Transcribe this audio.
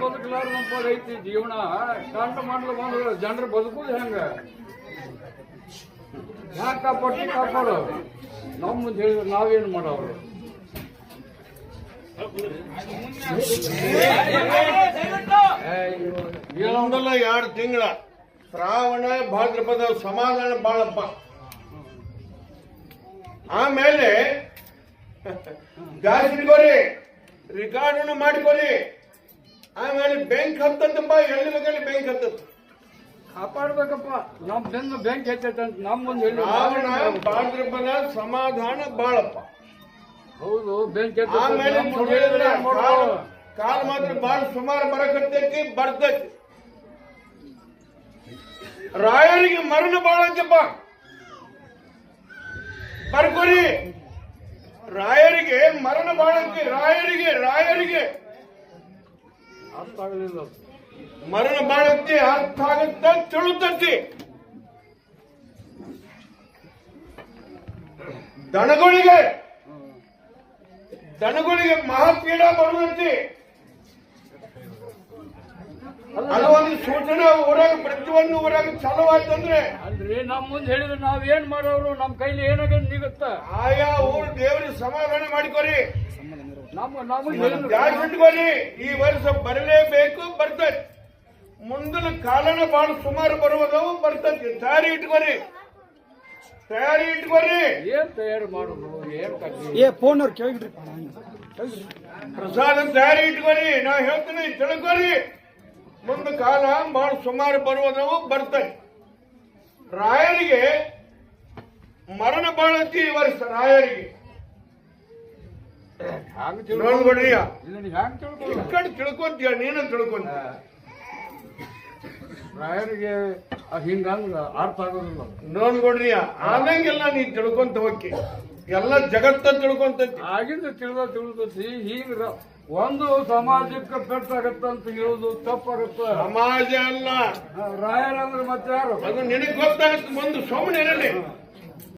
ಬದುಕಲಾರ ಐತಿ ಜೀವನ ಕಂಡು ಮಾಡ್ಲು ಬಂದ್ರು ಜನರು ಬದುಕುದು ಹೆಂಗ ಯಾಕೆ ಕಾಪಾಡು ನಮ್ಮ ಮುಂದೆ ಹೇಳಿದ್ರೆ ನಾವೇನು ಮಾಡೋರು ಇನ್ನೊಂದಲ್ಲ 2 ತಿಂಗಳ ಶ್ರಾವಣ ಭಾದ್ರಪದ ಸಮಾಧಾನ ಬಾಳಪ್ಪ ಆಮೇಲೆ ಜಾಸ್ತಿಗೋರಿ ರಿಕಾರ್ಡ್ ಮಾಡಿಕೊರಿ ಆಮೇಲೆ ಬ್ಯಾಂಕ್ ಹತ್ತದಪ್ಪ ಎಲ್ಲಿ ಬೇಕಲ್ಲಿ ಬ್ಯಾಂಕ್ ಹತ್ತದ ಕಾಪಾಡ್ಬೇಕಪ್ಪ ನಮ್ ಬೆನ್ನು ಬ್ಯಾಂಕ್ ಹೆಚ್ಚೈತೆ ನಮ್ಮ ಮುಂದೆ ಶ್ರಾವಣ ಭಾದ್ರಪದ ಸಮಾಧಾನ ಬಾಳಪ್ಪ ಹೌದು ಬ್ಯಾಂಕ್ ಆಮೇಲೆ ಕಾಲ ಮಾತ್ರ ಬಾಳ ಸುಮಾರು ಬರಕತ್ತೈತಿ ಬರ್ತೈತಿ ರಾಯರಿಗೆ ಮರಣ ಬಾಳಂತಪ್ಪ ಬರ್ಕೋರಿ ರಾಯರಿಗೆ ಮರಣ ಬಾಳಂತಿ ರಾಯರಿಗೆ ಅರ್ಥ ಆಗಲಿಲ್ಲ ಮರಣ ಬಾಳಂತಿ ಅರ್ಥ ಆಗುತ್ತ ತಿಳುತ್ತಂತಿ ದನಗಳಿಗೆ ಮಹಾಪೀಡ ಬರುವಂತೆ ಅಲ್ಲೊಂದು ಸೂಚನೆ ಊರಾಗ ಪ್ರತಿಯೊಂದು ಊರಾಗ ಚಾಲು ಆಯ್ತಂದ್ರೆ ಅಲ್ರಿ ನಮ್ ಮುಂದೆ ಹೇಳಿದ್ರೆ ನಾವ್ ಏನ್ ಮಾಡೋರು ನಮ್ ಕೈಲಿ ಏನಾಗ ನಿಗುತ್ತ ಆಯಾ ಊರು ದೇವ್ರಿಗೆ ಸಮಾಧಾನ ಮಾಡಿಕೊರಿ ನಮ್ಮ ಇಟ್ಕೊರಿ ಈ ವರ್ಷ ಬರಲೇಬೇಕು ಬರ್ತೈತಿ ಮುಂದಿನ ಕಾಲನ ಬಹಳ ಸುಮಾರು ಬರುವುದವು ಬರ್ತೈತಿ ತಯಾರಿ ಇಟ್ಕೊರಿ ಏನ್ ತಯಾರು ಮಾಡುದು ಏನ್ ಫೋನ್ ಅವ್ರು ಕೇಳಿದ್ರಿ ಪ್ರಸಾದ ತಯಾರಿ ಇಟ್ಕೊರಿ ನಾ ಹೇಳ್ತೀನಿ ತಿಳ್ಕೊರಿ ಮುಂದ ಕಾಲ ಬಹಳ ಸುಮಾರು ಬರುವುದವು ಬರ್ತೈತಿ ರಾಯರಿಗೆ ಮರಣ ಬಾಳಂತಿ ಈ ವರ್ಷ ರಾಯರಿಗೆ ನೋಡ್ಬಿಡ್ರಿ ತಿಳ್ಕೊಂತೀಯ ನೀನು ತಿಳ್ಕೊಂತ ರಾಯರಿಗೆ ಹಿಂಗಂದ್ರ ಅರ್ಥ ಆಗೋದಿಲ್ಲ ನೋಡ್ಕೊಡ್ರಿ ಆದಂಗೆಲ್ಲ ನೀನ್ ತಿಳ್ಕೊಂತ ಹೋಗಿ ಎಲ್ಲ ಜಗತ್ತ ತಿಳ್ಕೊಂತೈತಿ ಆಗಿಂದ ತಿಳಿದೈತಿ ಹಿಂಗ ಒಂದು ಸಮಾಜಕ್ಕೆ ಪೆಟ್ಟಾಗತ್ತಂತ ಹೇಳುದು ತಪ್ಪಾಗತ್ತ ಸಮಾಜ ಅಲ್ಲ ರಾಯರಂದ್ರೆ ಮತ್ತೆ ಯಾರು ಅದು ನಿನಗೆ ಗೊತ್ತಾಗತ್ತೆ ಮುಂದೆ ಸುಮ್ಮನೆ